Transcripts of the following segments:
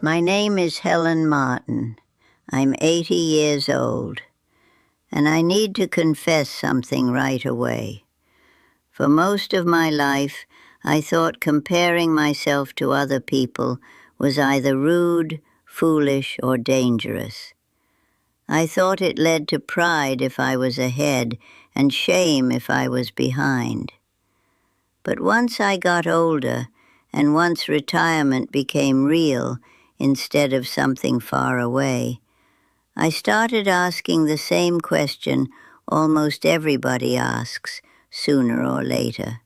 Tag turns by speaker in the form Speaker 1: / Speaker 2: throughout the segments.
Speaker 1: My name is Helen Martin. I'm 80 years old, and I need to confess something right away. For most of my life, I thought comparing myself to other people was either rude, foolish, or dangerous. I thought it led to pride if I was ahead and shame if I was behind. But once I got older, and once retirement became real instead of something far away, I started asking the same question almost everybody asks sooner or later.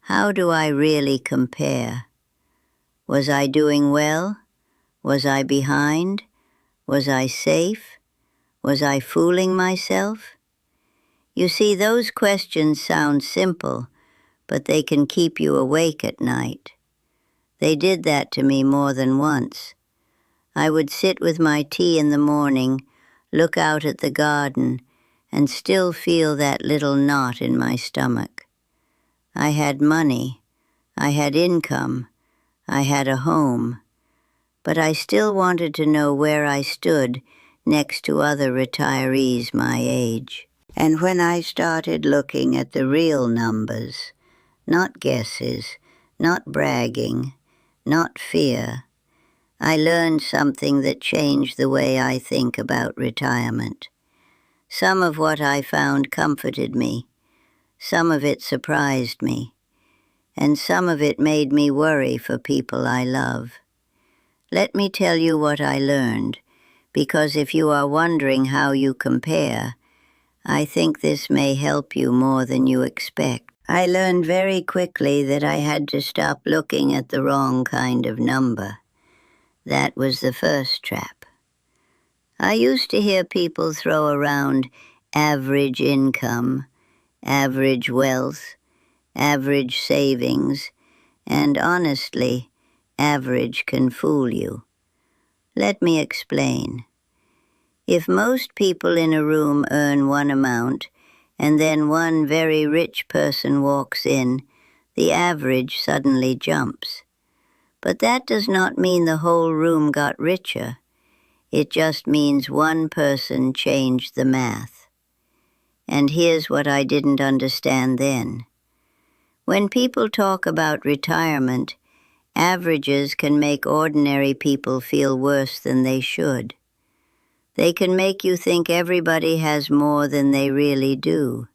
Speaker 1: How do I really compare? Was I doing well? Was I behind? Was I safe? Was I fooling myself? You see, those questions sound simple, but they can keep you awake at night. They did that to me more than once. I would sit with my tea in the morning, look out at the garden, and still feel that little knot in my stomach. I had money, I had income, I had a home, but I still wanted to know where I stood next to other retirees my age. And when I started looking at the real numbers, not guesses, not bragging, not fear, I learned something that changed the way I think about retirement. Some of what I found comforted me, some of it surprised me, and some of it made me worry for people I love. Let me tell you what I learned, because if you are wondering how you compare, I think this may help you more than you expect. I learned very quickly that I had to stop looking at the wrong kind of number. That was the first trap. I used to hear people throw around average income, average wealth, average savings, and honestly, average can fool you. Let me explain. If most people in a room earn one amount, and then one very rich person walks in, the average suddenly jumps. But that does not mean the whole room got richer. It just means one person changed the math. And here's what I didn't understand then. When people talk about retirement, averages can make ordinary people feel worse than they should. They can make you think everybody has more than they really do.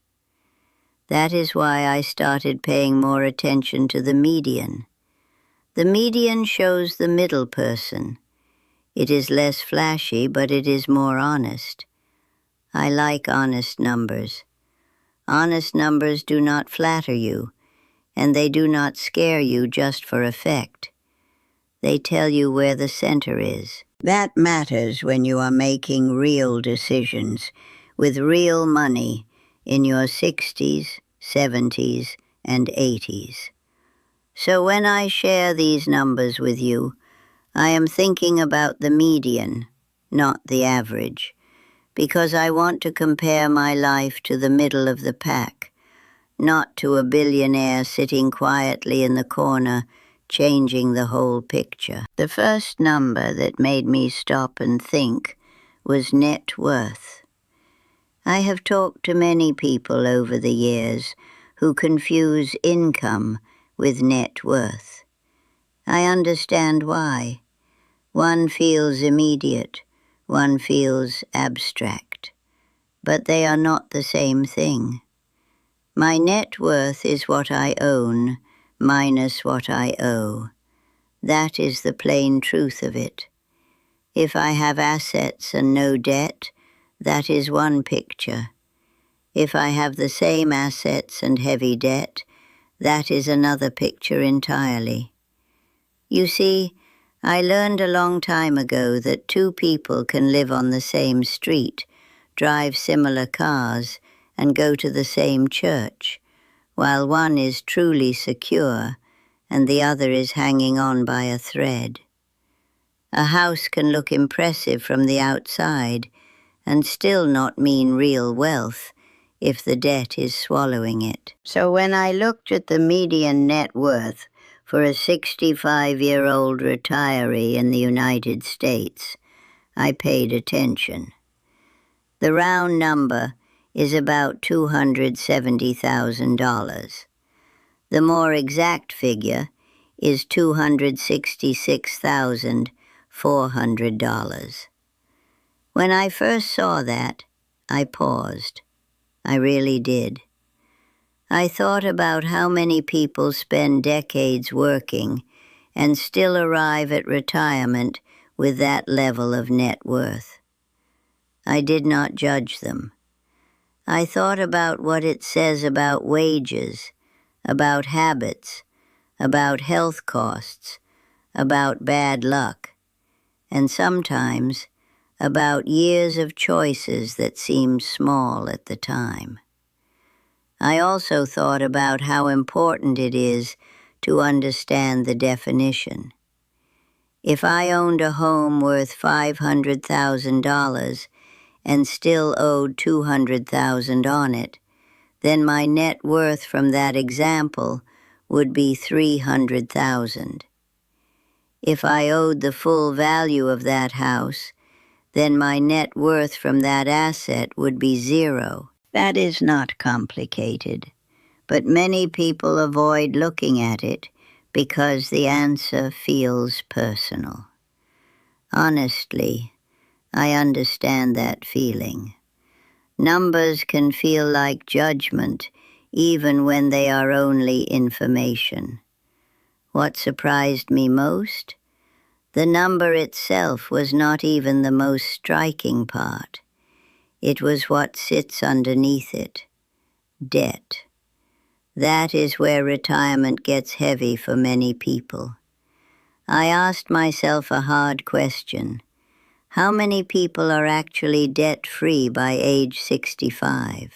Speaker 1: That is why I started paying more attention to the median. The median shows the middle person. It is less flashy, but it is more honest. I like honest numbers. Honest numbers do not flatter you, and they do not scare you just for effect. They tell you where the center is. That matters when you are making real decisions with real money in your 60s, 70s, and 80s. So when I share these numbers with you, I am thinking about the median, not the average, because I want to compare my life to the middle of the pack, not to a billionaire sitting quietly in the corner changing the whole picture. The first number that made me stop and think was net worth. I have talked to many people over the years who confuse income with net worth. I understand why. One feels immediate, one feels abstract, but they are not the same thing. My net worth is what I own minus what I owe. That is the plain truth of it. If I have assets and no debt, that is one picture. If I have the same assets and heavy debt, that is another picture entirely. You see, I learned a long time ago that two people can live on the same street, drive similar cars, and go to the same church, while one is truly secure and the other is hanging on by a thread. A house can look impressive from the outside and still not mean real wealth if the debt is swallowing it. So when I looked at the median net worth For a 65-year-old retiree in the United States, I paid attention. The round number is about $270,000. The more exact figure is $266,400. When I first saw that, I paused. I really did. I thought about how many people spend decades working and still arrive at retirement with that level of net worth. I did not judge them. I thought about what it says about wages, about habits, about health costs, about bad luck, and sometimes about years of choices that seemed small at the time. I also thought about how important it is to understand the definition. If I owned a home worth $500,000 and still owed $200,000 on it, then my net worth from that example would be $300,000. If I owed the full value of that house, then my net worth from that asset would be zero. That is not complicated, but many people avoid looking at it because the answer feels personal. Honestly, I understand that feeling. Numbers can feel like judgment even when they are only information. What surprised me most? The number itself was not even the most striking part. It was what sits underneath it. Debt. That is where retirement gets heavy for many people. I asked myself a hard question. How many people are actually debt-free by age 65?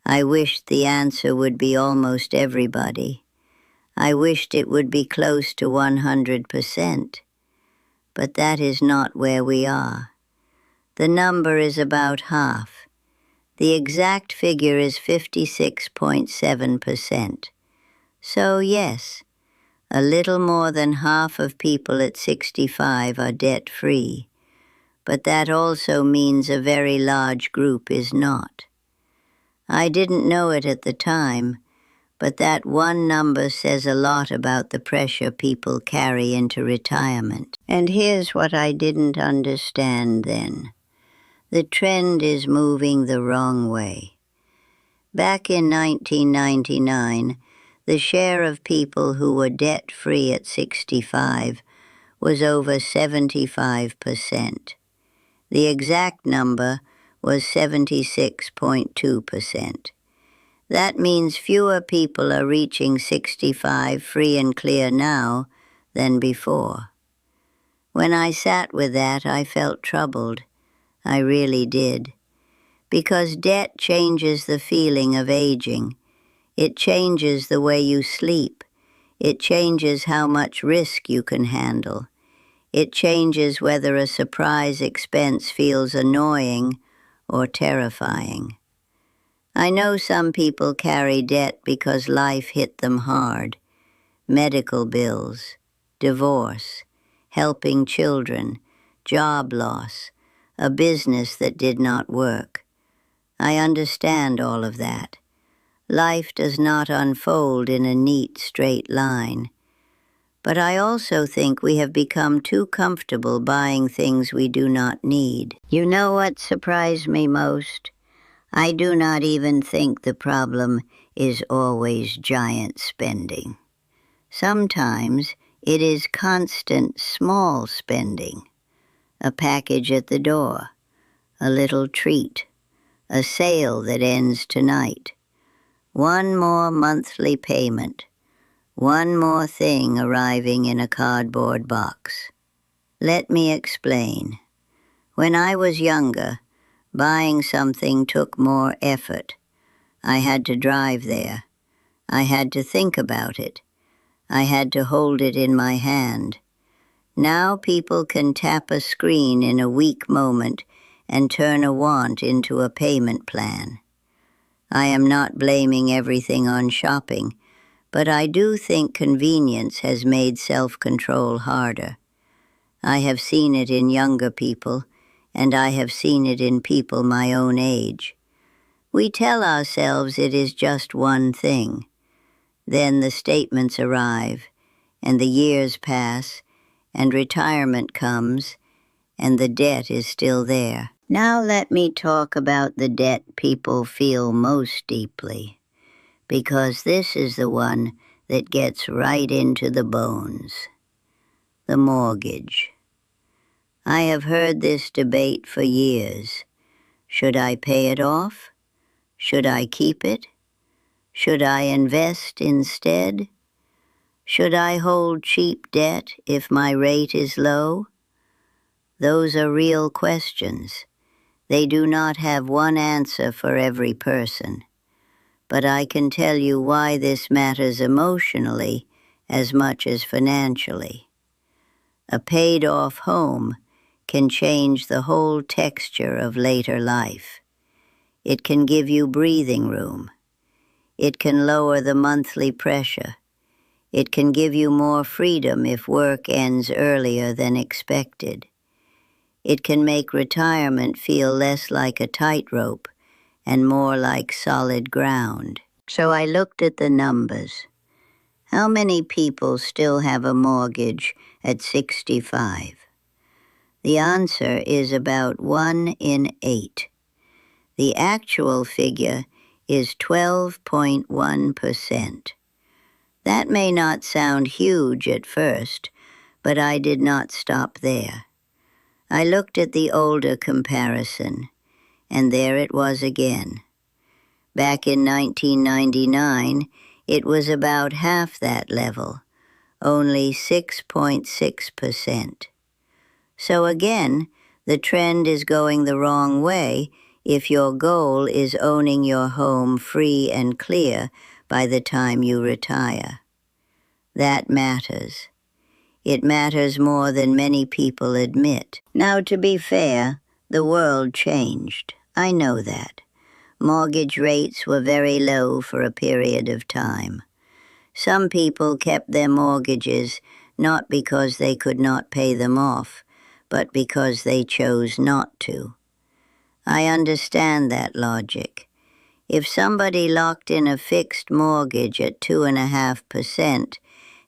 Speaker 1: I wished the answer would be almost everybody. I wished it would be close to 100%. But that is not where we are. The number is about half. The exact figure is 56.7%. So yes, a little more than half of people at 65 are debt-free, but that also means a very large group is not. I didn't know it at the time, but that one number says a lot about the pressure people carry into retirement. And here's what I didn't understand then. The trend is moving the wrong way. Back in 1999, the share of people who were debt-free at 65 was over 75%. The exact number was 76.2%. That means fewer people are reaching 65 free and clear now than before. When I sat with that, I felt troubled. I really did. Because debt changes the feeling of aging. It changes the way you sleep. It changes how much risk you can handle. It changes whether a surprise expense feels annoying or terrifying. I know some people carry debt because life hit them hard. Medical bills, divorce, helping children, job loss, a business that did not work. I understand all of that. Life does not unfold in a neat, straight line. But I also think we have become too comfortable buying things we do not need. You know what surprised me most? I do not even think the problem is always giant spending. Sometimes it is constant small spending. A package at the door, a little treat, a sale that ends tonight, one more monthly payment, one more thing arriving in a cardboard box. Let me explain. When I was younger, buying something took more effort. I had to drive there. I had to think about it. I had to hold it in my hand. Now people can tap a screen in a weak moment and turn a want into a payment plan. I am not blaming everything on shopping, But I do think convenience has made self-control harder. I have seen it in younger people, and I have seen it in people my own age. We tell ourselves it is just one thing. Then the statements arrive, and the years pass, and retirement comes, and the debt is still there. Now let me talk about the debt people feel most deeply, because this is the one that gets right into the bones. The mortgage. I have heard this debate for years. Should I pay it off? Should I keep it? Should I invest instead? Should I hold cheap debt if my rate is low? Those are real questions. They do not have one answer for every person. But I can tell you why this matters emotionally as much as financially. A paid-off home can change the whole texture of later life. It can give you breathing room. It can lower the monthly pressure. It can give you more freedom if work ends earlier than expected. It can make retirement feel less like a tightrope and more like solid ground. So I looked at the numbers. How many people still have a mortgage at 65? The answer is about 1 in 8. The actual figure is 12.1%. That may not sound huge at first, but I did not stop there. I looked at the older comparison, and there it was again. Back in 1999, it was about half that level, only 6.6%. So again, the trend is going the wrong way if your goal is owning your home free and clear by the time you retire. That matters. It matters more than many people admit. Now, to be fair, the world changed. I know that. Mortgage rates were very low for a period of time. Some people kept their mortgages not because they could not pay them off, but because they chose not to. I understand that logic. If somebody locked in a fixed mortgage at 2.5%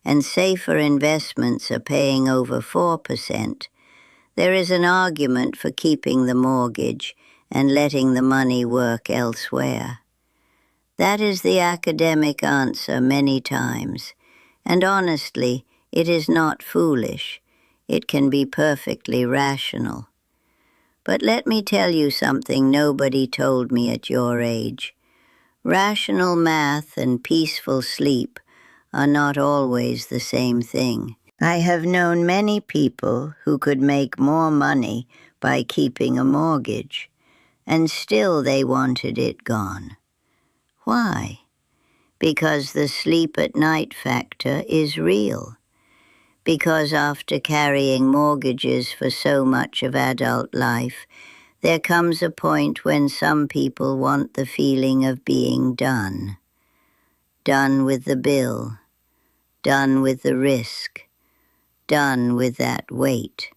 Speaker 1: and safer investments are paying over 4%, there is an argument for keeping the mortgage and letting the money work elsewhere. That is the academic answer many times, and honestly, it is not foolish. It can be perfectly rational. But let me tell you something nobody told me at your age. Rational math and peaceful sleep are not always the same thing. I have known many people who could make more money by keeping a mortgage, and still they wanted it gone. Why? Because the sleep at night factor is real. Because after carrying mortgages for so much of adult life, there comes a point when some people want the feeling of being done. Done with the bill. Done with the risk. Done with that weight.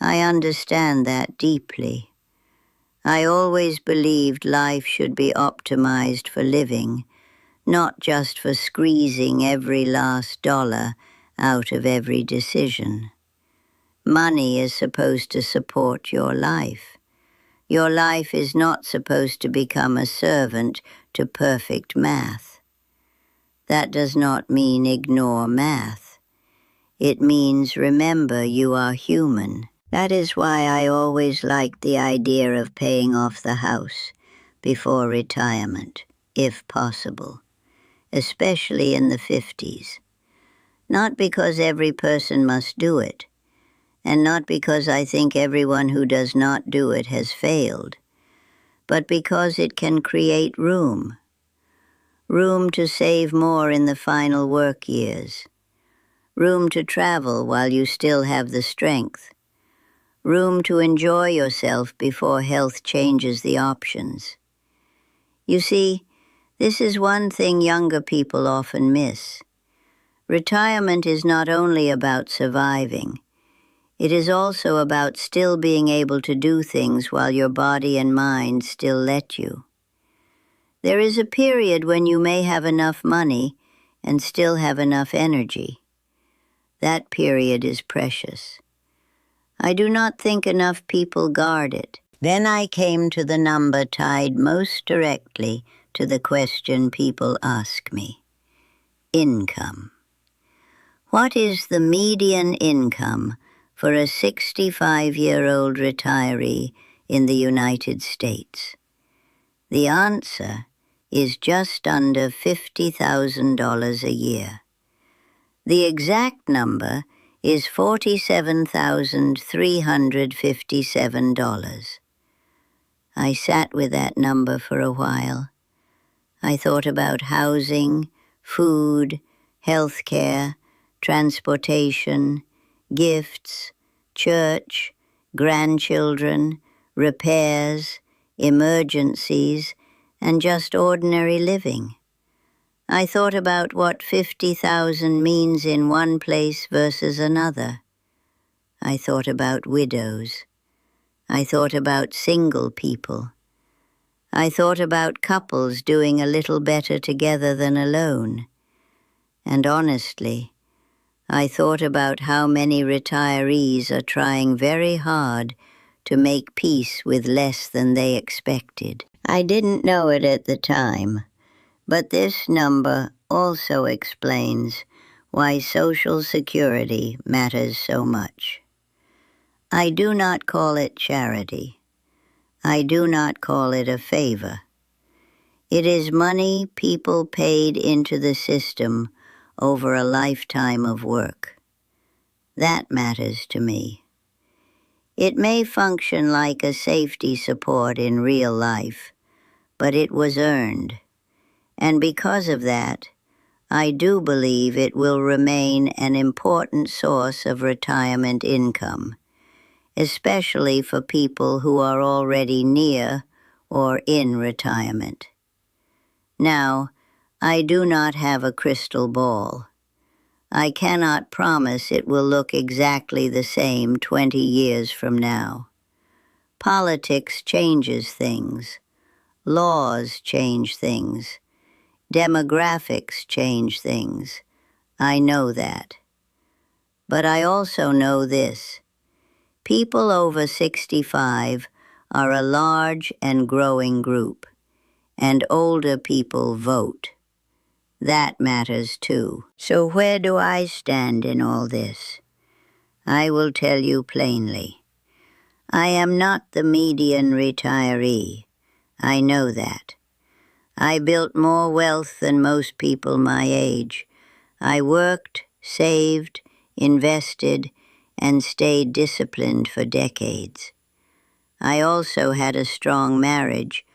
Speaker 1: I understand that deeply. I always believed life should be optimized for living, not just for squeezing every last dollar out of every decision. Money is supposed to support your life. Your life is not supposed to become a servant to perfect math. That does not mean ignore math. It means remember you are human. That is why I always liked the idea of paying off the house before retirement, if possible, especially in the 50s. Not because every person must do it, and not because I think everyone who does not do it has failed, but because it can create room. Room to save more in the final work years. Room to travel while you still have the strength. Room to enjoy yourself before health changes the options. You see, This is one thing younger people often miss. Retirement is not only about surviving. It is also about still being able to do things while your body and mind still let you. There is a period when you may have enough money and still have enough energy. That period is precious. I do not think enough people guard it. Then I came to the number tied most directly to the question people ask me: income. What is the median income for a 65-year-old retiree in the United States? The answer is just under $50,000 a year. The exact number is $47,357. I sat with that number for a while. I thought about housing, food, health care, transportation, gifts, church, grandchildren, repairs, emergencies, and just ordinary living. I thought about what 50,000 means in one place versus another. I thought about widows. I thought about single people. I thought about couples doing a little better together than alone. And honestly, I thought about how many retirees are trying very hard to make peace with less than they expected. I didn't know it at the time, but this number also explains why Social Security matters so much. I do not call it charity. I do not call it a favor. It is money people paid into the system over a lifetime of work. That matters to me. It may function like a safety support in real life, but it was earned. And because of that, I do believe it will remain an important source of retirement income, especially for people who are already near or in retirement. Now, I do not have a crystal ball. I cannot promise it will look exactly the same 20 years from now. Politics changes things. Laws change things. Demographics change things. I know that. But I also know this: people over 65 are a large and growing group, and older people vote. That matters too. So where do I stand in all this? I will tell you plainly. I am not the median retiree. I know that. I built more wealth than most people my age. I worked, saved, invested, and stayed disciplined for decades. I also had a strong marriage,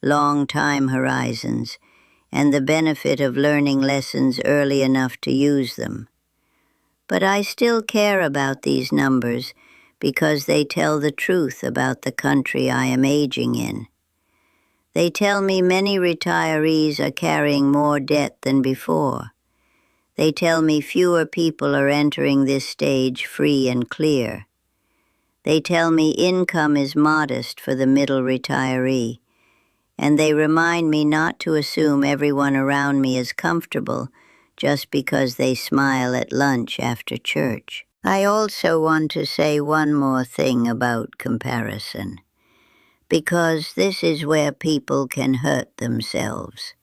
Speaker 1: long time horizons, and the benefit of learning lessons early enough to use them. But I still care about these numbers because they tell the truth about the country I am aging in. They tell me many retirees are carrying more debt than before. They tell me fewer people are entering this stage free and clear. They tell me income is modest for the middle retiree, and they remind me not to assume everyone around me is comfortable just because they smile at lunch after church. I also want to say one more thing about comparison, because this is where people can hurt themselves.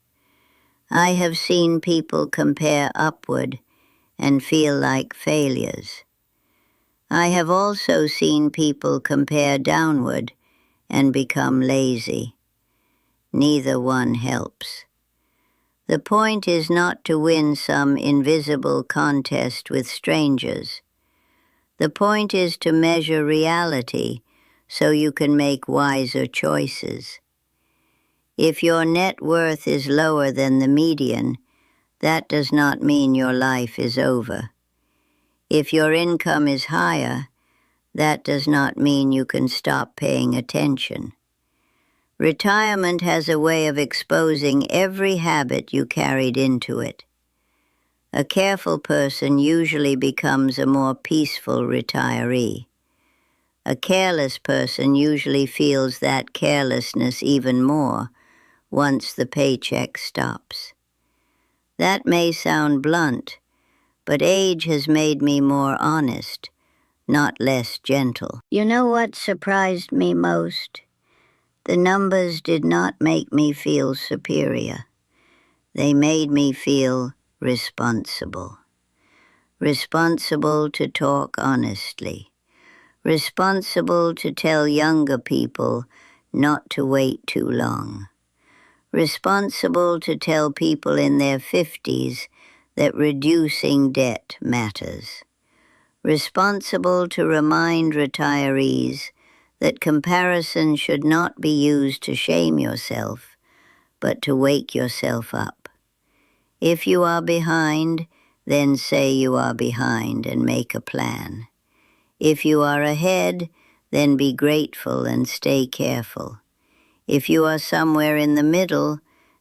Speaker 1: I have seen people compare upward and feel like failures. I have also seen people compare downward and become lazy. Neither one helps. The point is not to win some invisible contest with strangers. The point is to measure reality so you can make wiser choices. If your net worth is lower than the median, that does not mean your life is over. If your income is higher, that does not mean you can stop paying attention. Retirement has a way of exposing every habit you carried into it. A careful person usually becomes a more peaceful retiree. A careless person usually feels that carelessness even more once the paycheck stops. That may sound blunt, but age has made me more honest, not less gentle. You know what surprised me most? The numbers did not make me feel superior. They made me feel responsible. Responsible to talk honestly. Responsible to tell younger people not to wait too long. Responsible to tell people in their 50s that reducing debt matters. Responsible to remind retirees that comparison should not be used to shame yourself, but to wake yourself up. If you are behind, then say you are behind and make a plan. If you are ahead, then be grateful and stay careful. If you are somewhere in the middle,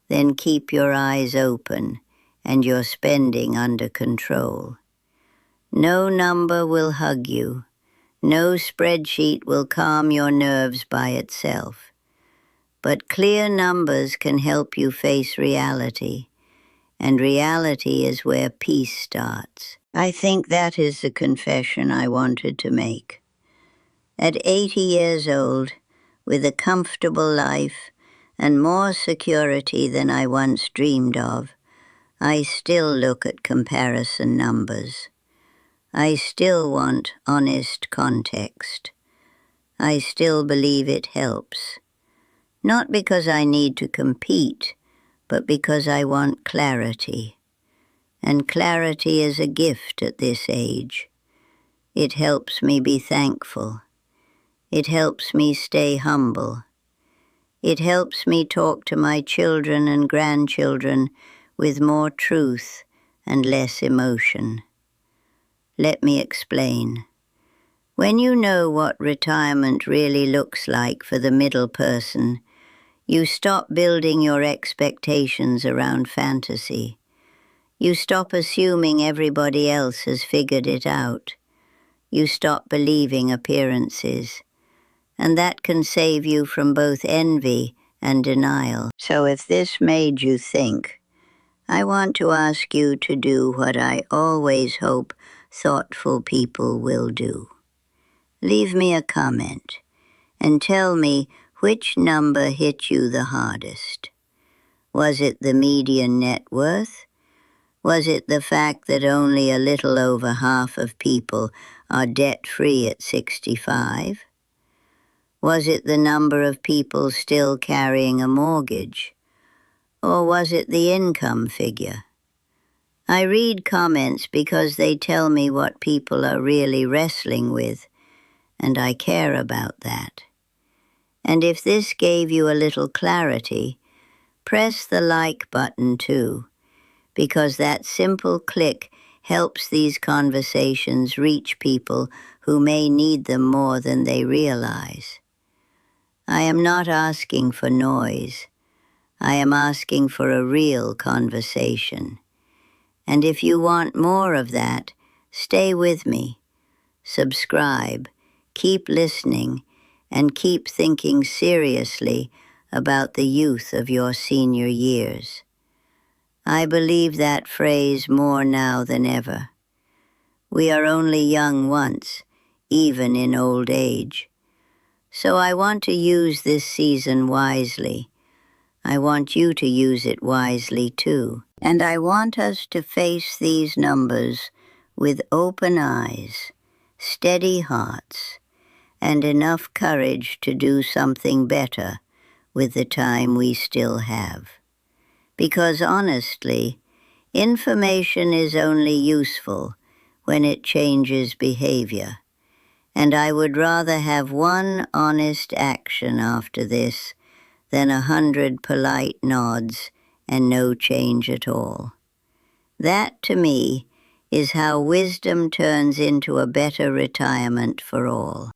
Speaker 1: then keep your eyes open and your spending under control. No number will hug you. No spreadsheet will calm your nerves by itself. But clear numbers can help you face reality, and reality is where peace starts. I think that is the confession I wanted to make. At 80 years old, with a comfortable life and more security than I once dreamed of, I still look at comparison numbers. I still want honest context. I still believe it helps. Not because I need to compete, but because I want clarity. And clarity is a gift at this age. It helps me be thankful. It helps me stay humble. It helps me talk to my children and grandchildren with more truth and less emotion. Let me explain. When you know what retirement really looks like for the middle person, you stop building your expectations around fantasy. You stop assuming everybody else has figured it out. You stop believing appearances. And that can save you from both envy and denial. So if this made you think, I want to ask you to do what I always hope thoughtful people will do. Leave me a comment and tell me which number hit you the hardest. Was it the median net worth? Was it the fact that only a little over half of people are debt-free at 65? Was it the number of people still carrying a mortgage? Or was it the income figure? I read comments because they tell me what people are really wrestling with, and I care about that. And if this gave you a little clarity, press the like button too, because that simple click helps these conversations reach people who may need them more than they realize. I am not asking for noise. I am asking for a real conversation. And if you want more of that, stay with me. Subscribe, keep listening, and keep thinking seriously about the youth of your senior years. I believe that phrase more now than ever. We are only young once, even in old age. So I want to use this season wisely. I want you to use it wisely too. And I want us to face these numbers with open eyes, steady hearts, and enough courage to do something better with the time we still have. Because honestly, information is only useful when it changes behavior. And I would rather have one honest action after this than 100 polite nods and no change at all. That, to me, is how wisdom turns into a better retirement for all.